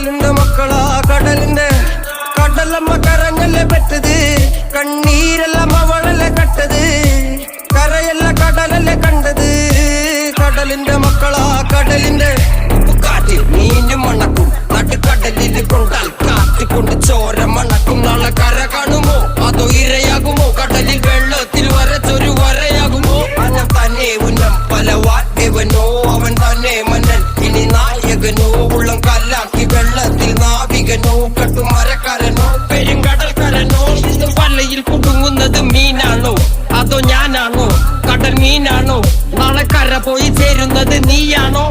കടലിന്റെ മക്കളാ കടലിന്റെ കടലമ്മ കരഞ്ഞല്ലേ പെട്ടത് കണ്ണീരെല്ലാം അവളല്ലേ കട്ടത് കരയല്ല കടലല്ലേ കണ്ടത് കടലിന്റെ മക്കളാ കടലിന്റെ കാറ്റിൽ മീനും മണക്കും നടുക്കടലിൽ കൊണ്ടാൽ കാറ്റിക്കൊണ്ട് ചോര മണക്കും നാളെ കര കാണുമോ അതോ ഇരയാകുമോ കടലിൽ വെള്ളത്തിൽ വരച്ചൊരു വരയാകുമോ അനം തന്നെ ഉന്നം പല വാറ്റവനോ അവൻ തന്നെ മന്നൻ ഇനി നായകനോ ഉള്ളം കല്ലാക്കി വെള്ളത്തിൽ നാവികനോ കട്ടുമരക്കാരനോ പെരുങ്കടൽക്കാരനോ വലയിൽ കുടുങ്ങുന്നത് മീനാണോ അതോ ഞാനാണോ കടൽ മീനാണോ നാളെ കര പോയി ചേരുന്നത് നീയാണോ